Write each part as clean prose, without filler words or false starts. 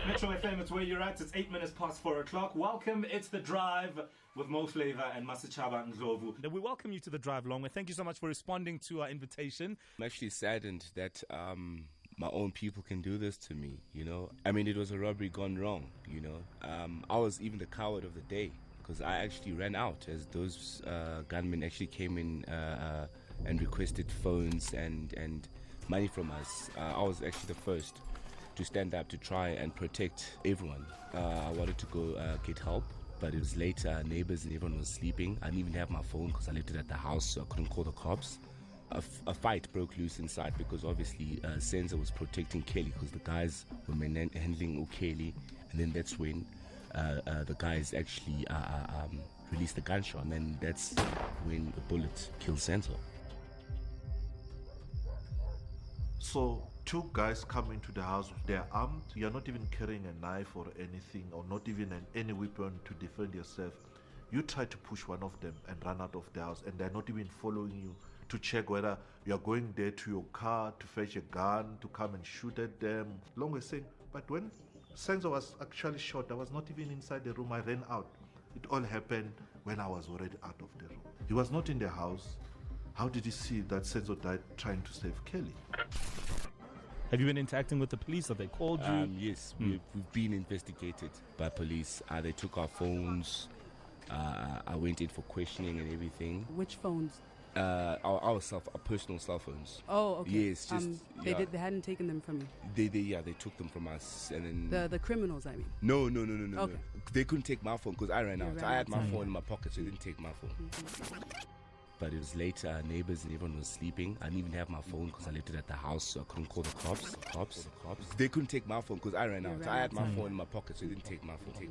Metro FM, it's where you're at. It's 8 minutes past 4 o'clock. Welcome. It's The Drive with Mo Flavor and Masachaba Ndlovu. We welcome you to The Drive, Longwe. Thank you so much for responding to our invitation. I'm actually saddened that my own people can do this to me, you know. I mean, it was a robbery gone wrong, you know. I was even the coward of the day because I actually ran out as those gunmen actually came in and requested phones and money from us. I was actually the first to stand up to try and protect everyone. I wanted to go get help, but it was later. Neighbors and everyone was sleeping. I didn't even have my phone because I left it at the house, so I couldn't call the cops. A fight broke loose inside because obviously Senzo was protecting Kelly because the guys were handling Kelly, and then that's when the guys actually released the gunshot, and then that's when the bullet killed Senzo. So two guys come into the house, they're armed, you're not even carrying a knife or anything, or not even any weapon to defend yourself. You try to push one of them and run out of the house, and they're not even following you to check whether you're going there to your car to fetch a gun, to come and shoot at them. Longwe saying, but when Senzo was actually shot, I was not even inside the room, I ran out. It all happened when I was already out of the room. He was not in the house. How did he see that Senzo died trying to save Kelly? Have you been interacting with the police? Have they called you? Yes, we've been investigated by police. They took our phones. I went in for questioning and everything. Which phones? Our personal cell phones. Oh, okay. Yes, just they hadn't taken them from you. They took them from us, and then the criminals, I mean. No. Okay. No. They couldn't take my phone because I ran out. I had my phone in my pocket, so they didn't take my phone. Mm-hmm. But it was later. Neighbors and everyone was sleeping. I didn't even have my phone because I left it at the house, so I couldn't call the cops. They couldn't take my phone because I ran out. I had my phone in my pocket, so they didn't take my phone.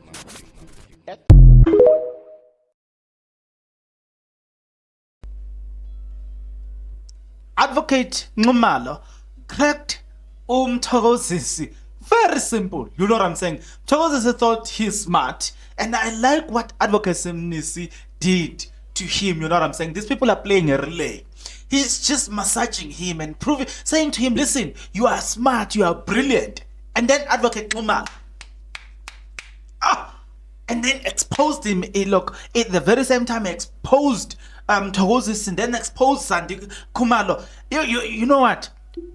Advocate Xumalo cracked Mthokozosi. Very simple. You know what I'm saying? Mthokozosi thought he's smart, and I like what Advocate Xumalo did to him. You know what I'm saying? These people are playing a relay. He's just massaging him and saying to him, listen, you are smart, you are brilliant. And then Advocate Xumalo and then exposed him. Look, at the very same time exposed Mthokozosi, and then exposed Zandi Khumalo. You know what?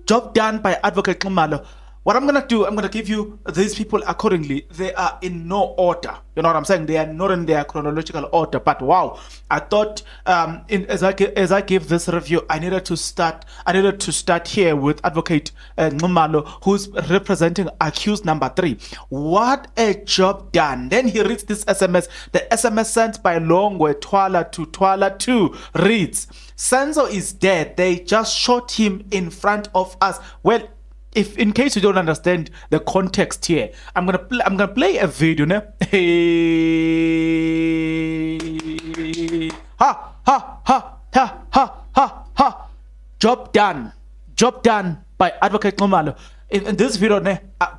Job done by Advocate Xumalo. What I'm gonna do, I'm gonna give you these people accordingly. They are in no order. You know what I'm saying? They are not in their chronological order. But wow, I thought as I give this review, I needed to start here with Advocate Xumalo, who's representing accused number 3. What a job done! Then he reads this SMS. The SMS sent by Longwe Twala to Twala 2 reads: Senzo is dead. They just shot him in front of us. Well, if in case you don't understand the context here, I'm gonna play a video. Ne? Hey, ha. Job done by Advocate Xumalo. In this video,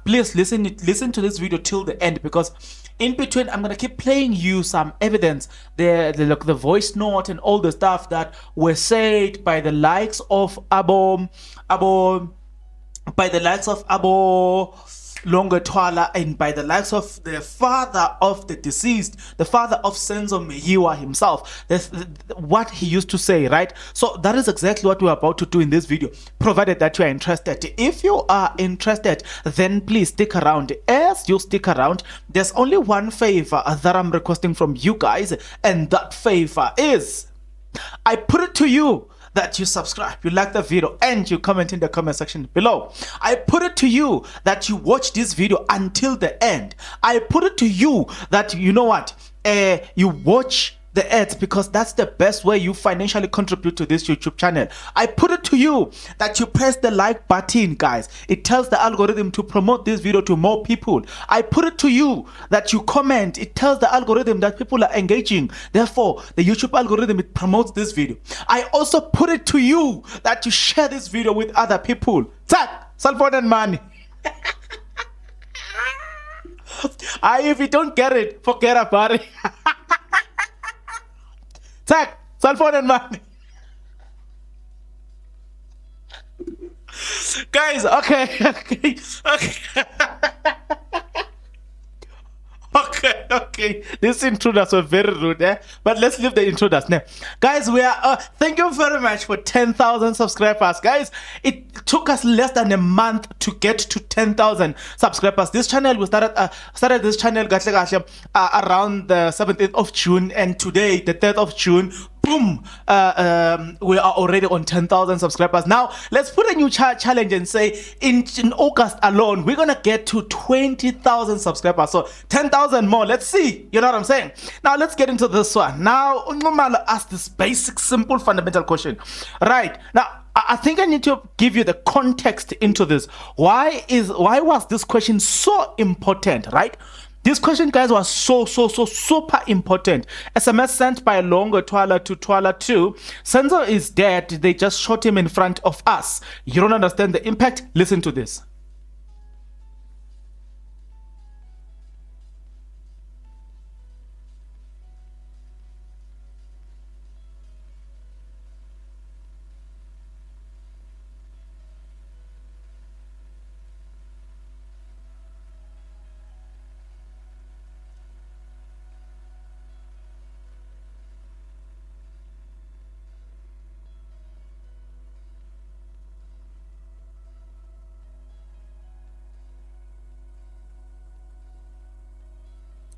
please listen to this video till the end, because in between I'm gonna keep playing you some evidence, the voice note and all the stuff that were said by the likes of Abo Longwe Twala, and by the likes of the father of the deceased, the father of Senzo Meyiwa himself. That's what he used to say, right? So that is exactly what we're about to do in this video, provided that you are interested. If you are interested, then please stick around. As you stick around, there's only one favor that I'm requesting from you guys, and that favor is, I put it to you that you subscribe, you like the video, and you comment in the comment section below. I put it to you that you watch this video until the end. I put it to you that, you know what, you watch the ads, because that's the best way you financially contribute to this YouTube channel. I put it to you that you press the like button, guys. It tells the algorithm to promote this video to more people. I put it to you that you comment. It tells the algorithm that people are engaging. Therefore, the YouTube algorithm, it promotes this video. I also put it to you that you share this video with other people. Tap, cell phone and money. If you don't get it, forget about it. Tag, cell phone and money. Guys, okay. These intruders were very rude, but let's leave the intruders now. Guys, we are thank you very much for 10,000 subscribers. Guys, it took us less than a month to get to 10,000 subscribers. This channel, we started this channel around the 17th of June, and today, the 3rd of June, boom, we are already on 10,000 subscribers. Now let's put a new challenge and say in August alone we're gonna get to 20,000 subscribers, so 10,000 more. Let's see, you know what I'm saying? Now let's get into this one. Now Xumalo asked this basic, simple, fundamental question. Right now, I think I need to give you the context into this. Why was this question so important, right? This question, guys, was so super important. SMS sent by Longwe Twala to Twala 2. Senzo is dead. They just shot him in front of us. You don't understand the impact? Listen to this.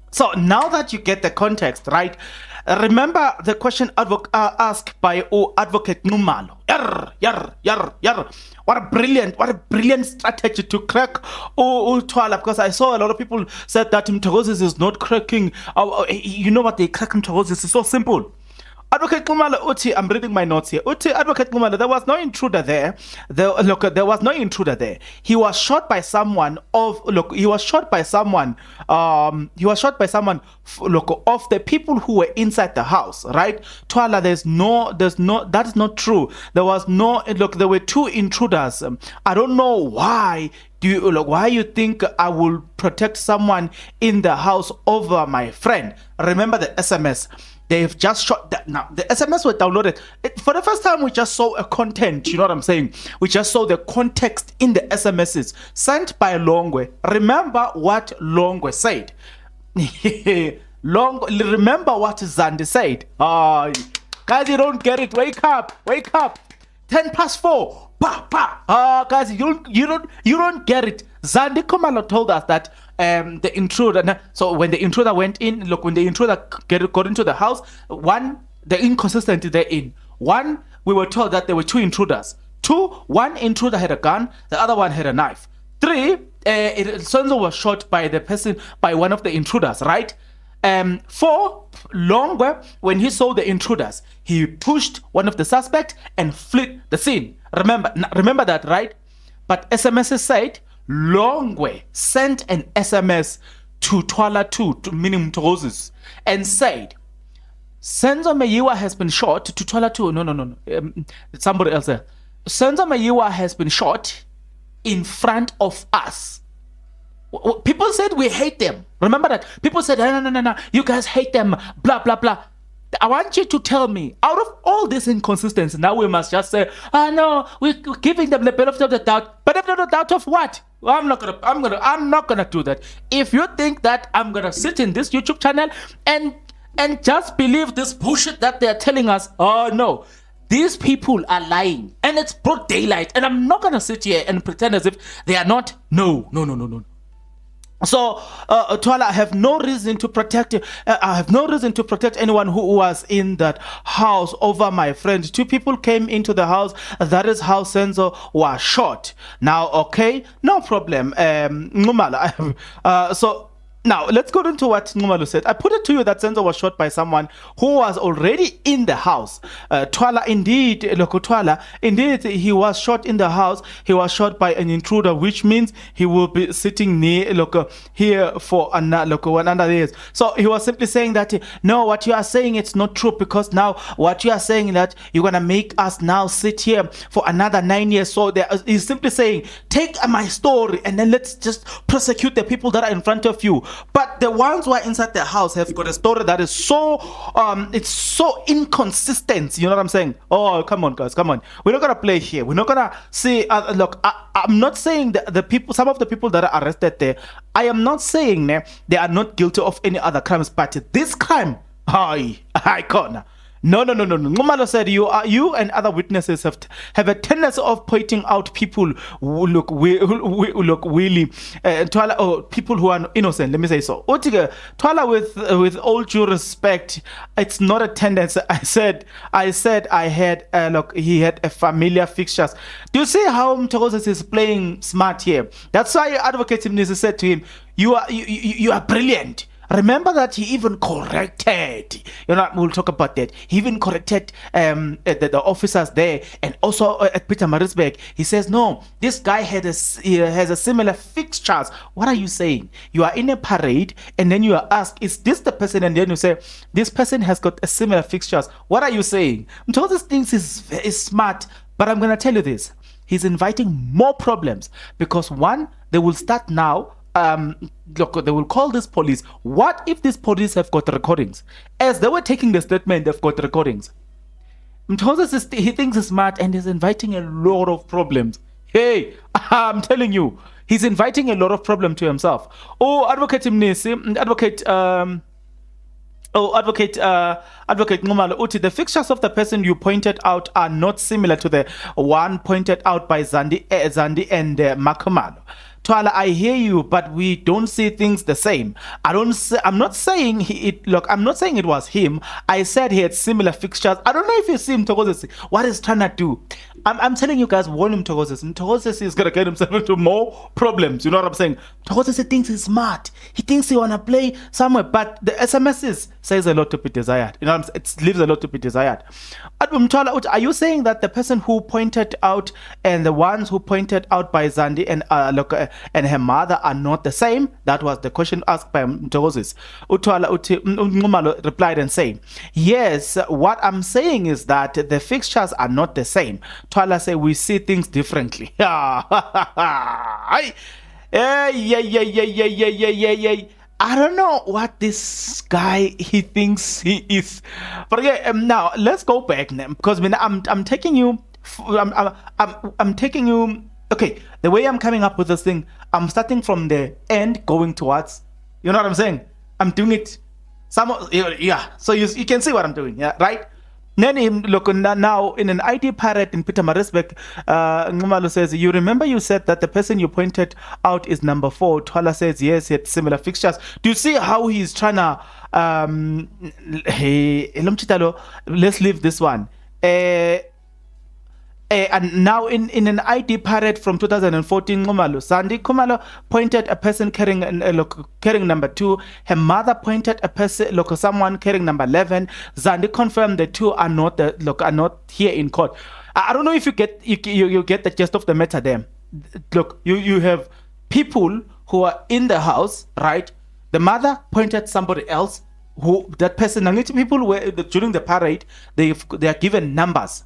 So now that you get the context, right? Remember the question asked by Advocate Xumalo. What a brilliant strategy to crack Twala, because I saw a lot of people said that Mthokozosi is not cracking. You know what they crack Mthokozosi? It's so simple. Advocate Xumalo, Uti, I'm reading my notes here. Uti, Advocate Xumalo, there was no intruder there. There was no intruder there. He was shot by someone of of the people who were inside the house, right? Twala, that is not true. There was no, there were two intruders. I don't know why why you think I will protect someone in the house over my friend. Remember the SMS. They've just shot that. Now the SMS were downloaded. For the first time, we just saw a content. You know what I'm saying? We just saw the context in the SMSs sent by Longwe. Remember what Longwe said. Remember what Zandi said. Guys, you don't get it. Wake up. 4:10. Guys, you don't get it. Zandi Khumalo told us that the intruder. So when the intruder went in, when the intruder got into the house, the inconsistency therein. One, we were told that there were two intruders. Two, one intruder had a gun, the other one had a knife. Three, Senzo was shot by one of the intruders, right? 4, Longwe, when he saw the intruders, he pushed one of the suspects and fled the scene. Remember that, right? But SMS said Longwe sent an SMS to Twala 2, meaning Mthokozosi, and said, Senzo Meyiwa has been shot to Twala 2. No. Somebody else there. Senzo Meyiwa has been shot in front of us. People said we hate them. Remember that? People said, no, you guys hate them, blah, blah, blah. I want you to tell me, out of all this inconsistency, now we must just say, no, we're giving them the benefit of the doubt. Benefit of the doubt of what? I'm not gonna do that. If you think that I'm gonna sit in this YouTube channel and just believe this bullshit that they're telling us, no. These people are lying, and it's broad daylight, and I'm not gonna sit here and pretend as if they are not. No. So, Twala, I have no reason to protect anyone who was in that house over my friend. Two people came into the house. That is how Senzo was shot. Now, okay, no problem. Xumalo, so now let's go into what Xumalo said. I put it to you that Senzo was shot by someone who was already in the house. Twala, indeed, he was shot in the house. He was shot by an intruder, which means he will be sitting near here for another years. So he was simply saying that no, what you are saying, it's not true, because now what you are saying that you're gonna make us now sit here for another 9 years. So he's simply saying, take my story and then let's just prosecute the people that are in front of you. But the ones who are inside the house have got a story that is so it's so inconsistent. You know what I'm saying? Oh, come on, guys, come on. We're not gonna play here. We're not gonna see. Look, I'm not saying that the people, some of the people that are arrested there, I am not saying they are not guilty of any other crimes, but this crime, I can't. No. Xumalo said you and other witnesses have a tendency of pointing out people who look really people who are innocent. Let me say so. Twala, with all due respect, it's not a tendency. I said I had he had a familiar fixtures. Do you see how Mthokozosi is playing smart here? That's why Advocate Mnisi said to him, you are brilliant. Remember that he even corrected, we'll talk about that. He even corrected the officers there, and also at Peter Marisburg. He says, no, this guy has a similar fixtures. What are you saying? You are in a parade, and then you are asked, is this the person? And then you say, this person has got a similar fixtures. What are you saying? Mthokozosi thinks is smart, but I'm going to tell you this. He's inviting more problems, because one, they will start now. Look, they will call this police. What if these police have got recordings? As they were taking the statement, they've got recordings. Mthokozosi, he thinks he's smart and he's inviting a lot of problems. Hey, I'm telling you, he's inviting a lot of problem to himself. Oh, Advocate Mnisi, Advocate Xumalo Uti, the fixtures of the person you pointed out are not similar to the one pointed out by Zandi and Khumalo. Twala, I hear you, but we don't see things the same. I'm not saying I'm not saying it was him. I said he had similar fixtures. I don't know if you see Mthokozosi, what he's trying to do. I'm telling you guys, warn Mthokozosi. Mthokozosi is gonna get himself into more problems. You know what I'm saying? Mthokozosi thinks he's smart. He thinks he wanna play somewhere, but the SMSs says a lot to be desired. You know what I'm saying? It leaves a lot to be desired. Are you saying that the person who pointed out and the ones who pointed out by Zandi and her mother are not the same? That was the question asked by Mthokozosi. Xumalo replied and saying, yes, what I'm saying is that the fixtures are not the same. Twala said, we see things differently. I don't know what this guy he thinks he is, but yeah. Now let's go back now, because I'm taking you. I'm taking you. Okay, the way I'm coming up with this thing, I'm starting from the end going towards. You know what I'm saying? I'm doing it. Yeah. So you can see what I'm doing. Yeah, right. Then look now in an ID parade in Peter Marisburg, Xumalo says, you remember you said that the person you pointed out is number 4. Twala says, yes, he had similar fixtures. Do you see how he's trying to let's leave this one. And now in an ID parade from 2014, Zandi Khumalo pointed a person carrying number 2. Her mother pointed a person, someone carrying number 11. Zandi confirmed the two are not here in court. I don't know if you get the gist of the matter there. Look, you have people who are in the house, right? The mother pointed somebody else. Who that person? People were during the parade. They are given numbers.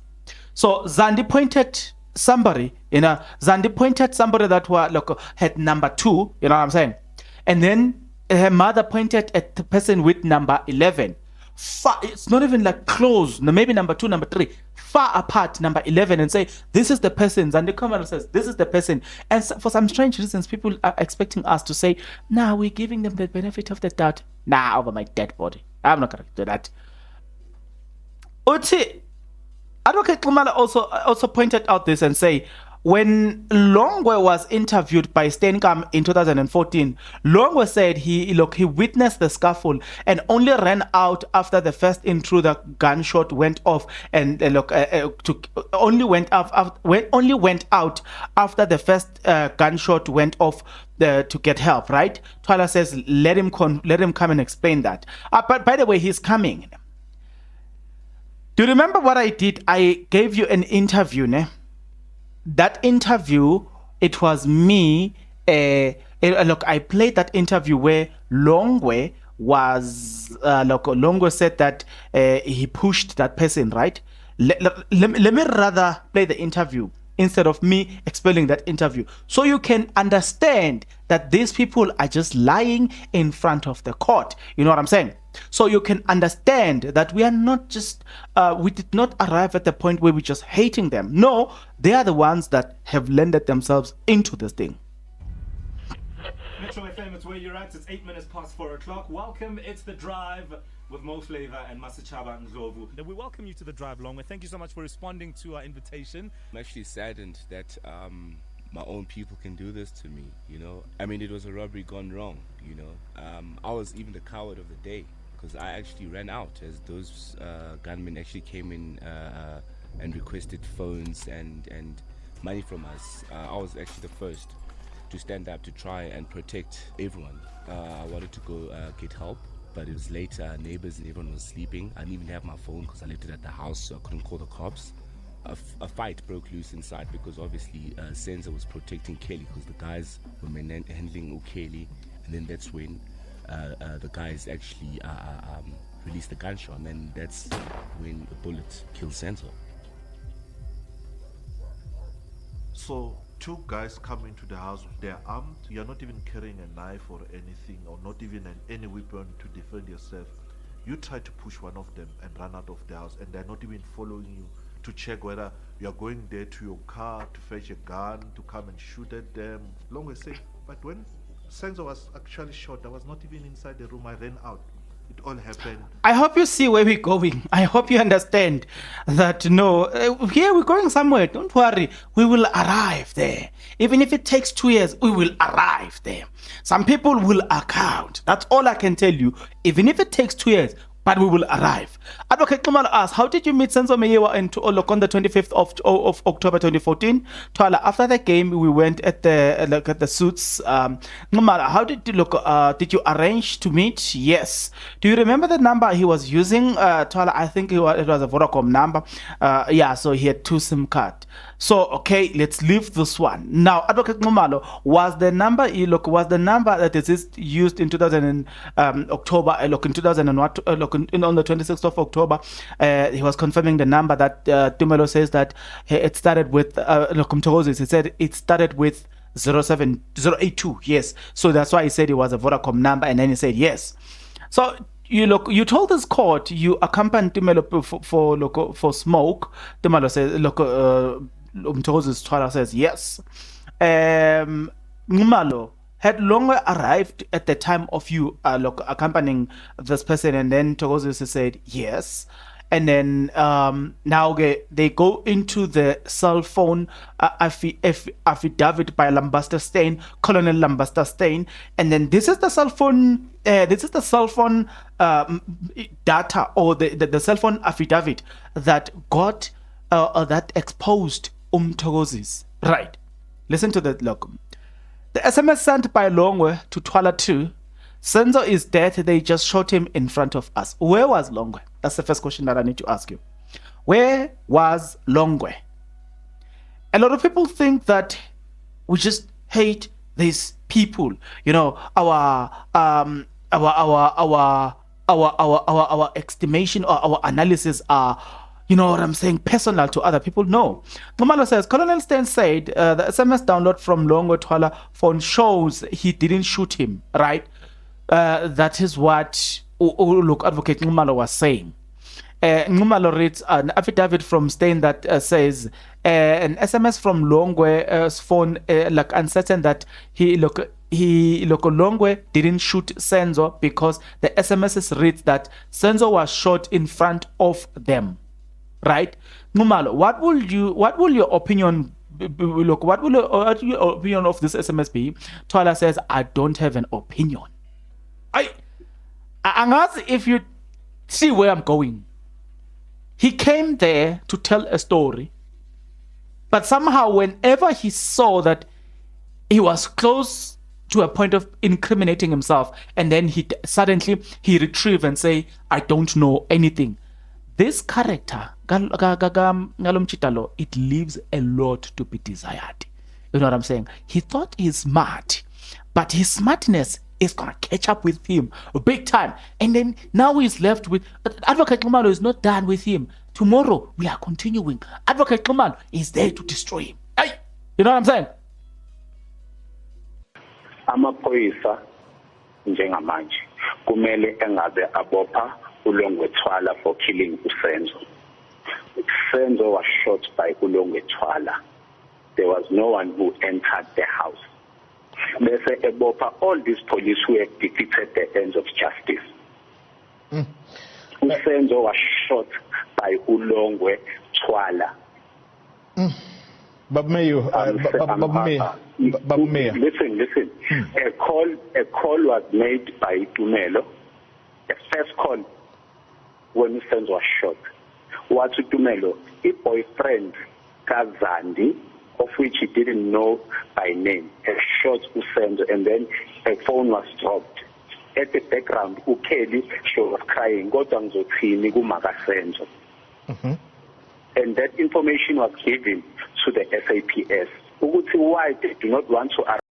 So Zandi pointed somebody, Zandi pointed somebody that had number 2, you know what I'm saying? And then her mother pointed at the person with number 11. It's not even like close, maybe number 2, number 3, far apart, number 11, and say, this is the person. Zandi Khumalo says, this is the person. And so, for some strange reasons, people are expecting us to say, nah, we're giving them the benefit of the doubt. Nah, over my dead body. I'm not going to do that. Uti. Advocate Xumalo also pointed out this and say, when Longwe was interviewed by Steenkamp in 2014, Longwe said he witnessed the scuffle and only ran out after the first intruder gunshot went off, and only went out after the first gunshot went off to get help. Right? Twala says, let him come and explain that. But by the way, he's coming. Do you remember what I did? I gave you an interview, ne? That interview, it was me. Look, I played that interview where Longwe was. Longwe said that he pushed that person, right? Let me rather play the interview instead of me expelling that interview. So you can understand that these people are just lying in front of the court. You know what I'm saying? So you can understand that we are not just, we did not arrive at the point where we're just hating them. No, they are the ones that have landed themselves into this thing. Metro FM, it's where you're at. It's 8 minutes past 4 o'clock. Welcome. It's The Drive with Mo Flavor and Masachaba Ndlovu. And we welcome you to The Drive, Longwe. Thank you so much for responding to our invitation. I'm actually saddened that my own people can do this to me, you know. I mean, it was a robbery gone wrong, you know. I was even the coward of the day because I actually ran out as those gunmen actually came in and requested phones and money from us. I was actually the first to stand up to try and protect everyone. I wanted to go get help, but it was later. Neighbors and everyone was sleeping. I didn't even have my phone because I left it at the house, so I couldn't call the cops. A fight broke loose inside because obviously Senzo was protecting Kelly because the guys were handling Kelly, and then that's when the guys actually released the gunshot, and that's when the bullet killed Senzo. So two guys come into the house, they're armed, you're not even carrying a knife or anything, or not even any weapon to defend yourself. You try to push one of them and run out of the house, and they're not even following you to check whether you're going there to your car to fetch a gun to come and shoot at them. Longwe said, but when Senzo was actually shot, I was not even inside the room, I ran out. It all happened. I hope you see where we're going. I hope you understand that here we're going somewhere. Don't worry. We will arrive there. Even if it takes 2 years, we will arrive there. Some people will account. That's all I can tell you. Even if it takes 2 years, but we will arrive. Advocate Xumalo asks, how did you meet Senzo Meyiwa on the 25th of October 2014? Twala, after the game, we went at the suits. Xumalo, how did you did you arrange to meet? Yes. Do you remember the number he was using? Twala, I think it was a Vodacom number. Yeah, so he had 2 SIM cards. So okay, let's leave this one. Now, Advocate Xumalo, was the number that is used in 2000 October, in 2001, on the 26th of October, he was confirming the number that Tumelo says that it started with Mthokozosi. He said it started with 08082. Yes, so that's why he said it was a Vodacom number, and then he said yes. So you told this court you accompanied Tumelo for smoke. Tumelo says Mthokozosi says yes. Xumalo, had Longwe arrived at the time of you accompanying this person, and then Mthokozosi said yes, and then now they go into the cell phone affidavit by Lambasta Steyn, Colonel Lambasta Steyn, and then this is the cell phone. This is the cell phone data, or the cell phone affidavit that got that exposed Mthokozosi. Right. Listen to that. Look. The SMS sent by Longwe to Twala 2, Senzo is dead, they just shot him in front of us. Where was Longwe? That's the first question that I need to ask you. Where was Longwe? A lot of people think that we just hate these people. You know, our estimation or our analysis are, you know what I'm saying, personal to other people. No. Xumalo says, Colonel Steyn said the SMS download from Longwe Twala phone shows he didn't shoot him, right? That is what Advocate Xumalo was saying. Xumalo reads an affidavit from Steyn that says an SMS from Longwe's phone, uncertain that Longwe didn't shoot Senzo because the SMS reads that Senzo was shot in front of them. Right, Xumalo, what will your opinion what will your opinion of this SMS be? Twala says, I don't have an opinion. I'm asking if you see where I'm going. He came there to tell a story, but somehow whenever he saw that he was close to a point of incriminating himself, and then he suddenly retrieve and say, I don't know anything. This character, it leaves a lot to be desired. You know what I'm saying? He thought he's smart, but his smartness is going to catch up with him big time. And then now he's left with... Advocate Xumalo is not done with him. Tomorrow, we are continuing. Advocate Xumalo is there to destroy him. You know what I'm saying? Amaphoyisa njengamanje kumele engabe abopha uLongwe Thwala for killing uSenzo. Senzo was shot by Longwe Zandi. There was no one who entered the house. Bese ebopha all these police who have defeated the ends of justice. Senzo was shot by Longwe Zandi. Listen. A call was made by Tumelo. The first call when Senzo was shot. What Tumelo, a boyfriend Zandi, of which he didn't know by name, had shot Senzo, and then a phone was dropped. At the background, Ukeli, she was crying, Senzo. And that information was given to the SAPS. Why they do not want to arrest.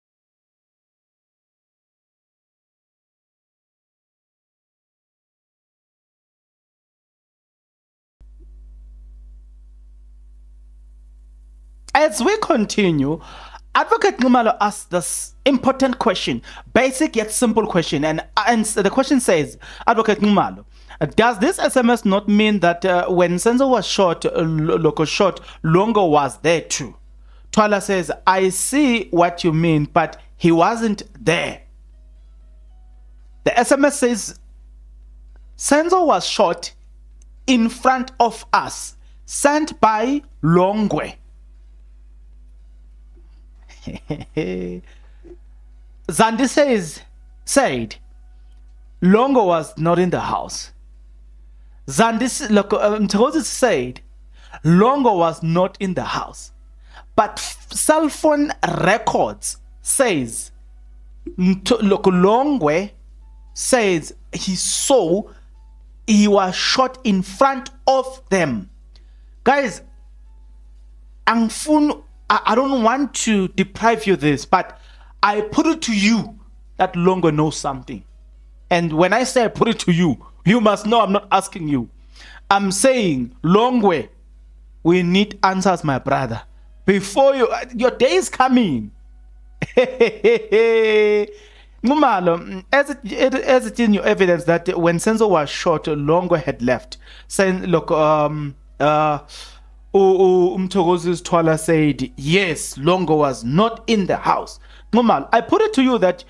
As we continue, Advocate Xumalo asks this important question, basic yet simple question, and the question says, Advocate Xumalo, does this SMS not mean that when Senzo was shot, Longo was there too? Thwala says, I see what you mean, but he wasn't there. The SMS says, Senzo was shot in front of us, sent by Longwe. Zandi said Longo was not in the house. Mthokozosi said Longo was not in the house, but cell phone records says Longwe says he was shot in front of them. Guys, I don't want to deprive you of this, but I put it to you that Longo knows something. And when I say I put it to you, you must know I'm not asking you. I'm saying, Longwe, we need answers, my brother. Before your day is coming. Xumalo, as it in your evidence that when Senzo was shot, Longo had left. Mthokozosi Thwala said, yes, Longo was not in the house. Xumalo, I put it to you that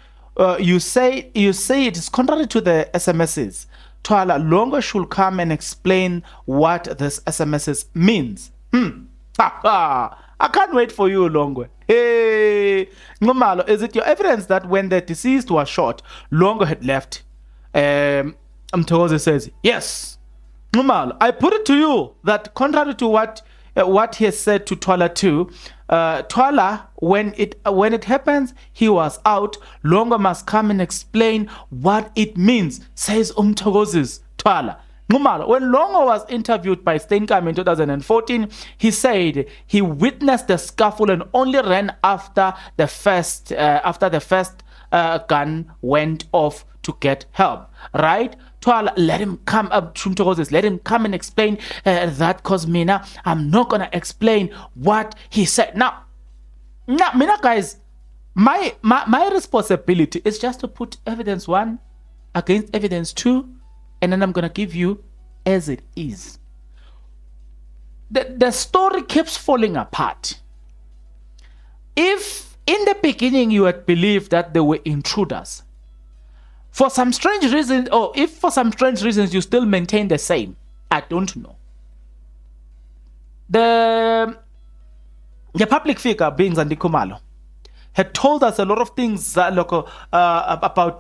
you say it is contrary to the SMSs. Thwala, Longo should come and explain what this SMSs means. I can't wait for you, Longwe. Hey, Xumalo, is it your evidence that when the deceased was shot, Longo had left? Mthokozosi says, yes. Xumalo, I put it to you that contrary to what he has said to Thwala too, Thwala, when it happens, he was out. Longo must come and explain what it means, says Mthokozosi Thwala. Xumalo, when Longo was interviewed by Steenkamp in 2014, he said he witnessed the scuffle and only ran after the first gun went off to get help. Right? Thwala, let him come up to Mthokozosi, let him come and explain that, cause Mina, I'm not gonna explain what he said. Now, Mina, guys, my responsibility is just to put evidence 1 against evidence 2, and then I'm gonna give you as it is. The story keeps falling apart. If in the beginning you had believed that they were intruders, for some strange reason, or if for some strange reasons you still maintain the same, I don't know. The public figure being Zandi Khumalo had told us a lot of things about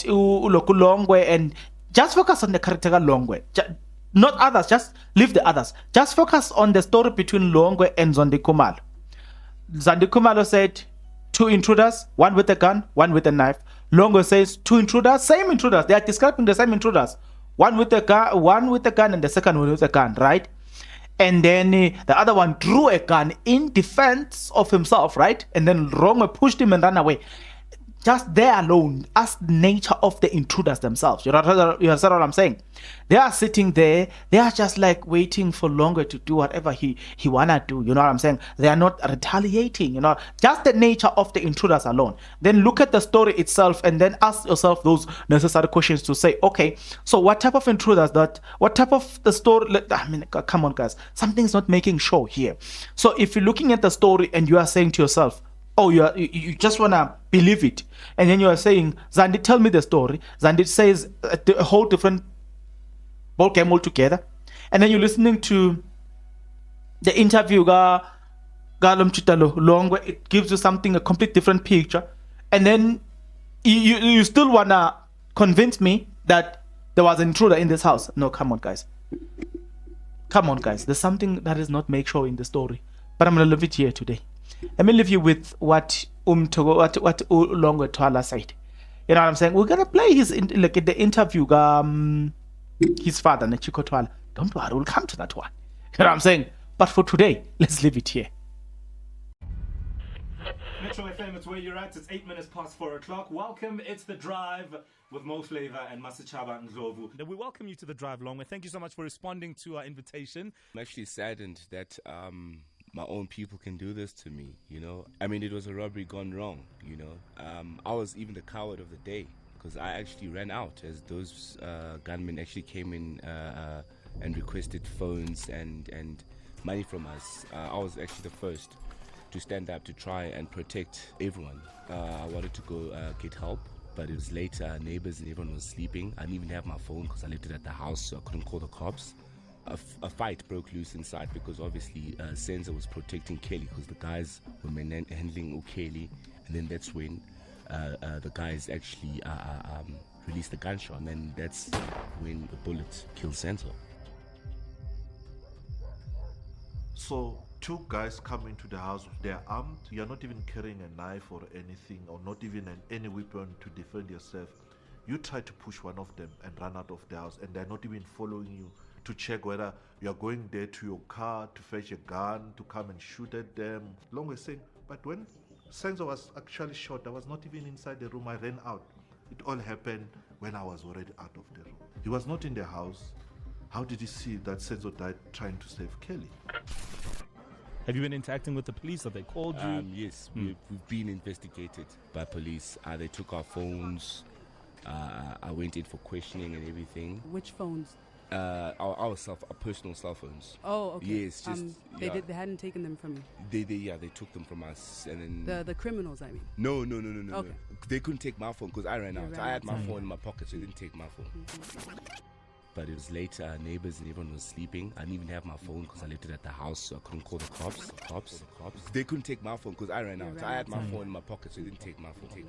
Longwe, and just focus on the character of Longwe. Not others, just leave the others. Just focus on the story between Longwe and Zandi Khumalo. Zandi Khumalo said 2 intruders, 1 with a gun, 1 with a knife. Longo says 2 intruders, same intruders. They are describing the same intruders. 1 with a gun, and the second one with a gun, right? And then the other one drew a gun in defense of himself, right? And then Longo pushed him and ran away. just there alone, as the nature of the intruders themselves. You understand what I'm saying? They are sitting there, they are just like waiting for Longwe to do whatever he wanna do. You know what I'm saying? They are not retaliating, you know, just the nature of the intruders alone. Then look at the story itself and then ask yourself those necessary questions to say, okay, so what type of intruders what type of the story, I mean, come on guys, something's not making show here. So if you're looking at the story and you are saying to yourself, oh, you just want to believe it. And then you are saying, Zandi, tell me the story. Zandi says a whole different ball game altogether. And then you're listening to the interview, Longwe, it gives you something, a complete different picture. And then you still want to convince me that there was an intruder in this house. No, come on, guys. Come on, guys. There's something that is not make show in the story. But I'm going to leave it here today. Let me leave you with what Longwe Twala said. You know what I'm saying? We're gonna play his like the interview. His father, Nechiko Twala. Don't worry, we'll come to that one. You know what I'm saying? But for today, let's leave it here. Metro FM, it's where you're at. It's 8 minutes past 4 o'clock. Welcome. It's The Drive with Mo Flavor and Masachaba Ndlovu. We welcome you to The Drive, Longwe. Thank you so much for responding to our invitation. I'm actually saddened that my own people can do this to me, you know. I mean, it was a robbery gone wrong, you know. I was even the coward of the day because I actually ran out as those gunmen actually came in and requested phones and money from us. I was actually the first to stand up to try and protect everyone. I wanted to go get help, but it was late. Neighbors and everyone was sleeping. I didn't even have my phone because I left it at the house, so I couldn't call the cops. A fight broke loose inside because obviously Senzo was protecting Kelly because the guys were handling Kelly, and then that's when the guys actually released the gunshot, and then that's when the bullet killed Senzo. So two guys come into the house, they're armed, you're not even carrying a knife or anything, or not even any weapon to defend yourself. You try to push one of them and run out of the house, and they're not even following you to check whether you're going there to your car to fetch a gun to come and shoot at them. Longwe saying, but when Senzo was actually shot, I was not even inside the room, I ran out. It all happened when I was already out of the room. He was not in the house. How did he see that Senzo died trying to save Kelly? Have you been interacting with the police? Have they called you? Yes, we've been investigated by police. They took our phones. I went in for questioning and everything. Which phones? Our personal cell phones. Oh, okay. Yes, just they hadn't taken them from you. They took them from us, and then the criminals, I mean. No. Okay. They couldn't take my phone because I ran out. I had my out. phone in my pocket, so they didn't take my phone. Mm-hmm. But it was late. Neighbors and everyone was sleeping. I didn't even have my phone because I left it at the house, so I couldn't call the cops. They couldn't take my phone because I ran out. I had my phone in my pocket, so they didn't take my phone.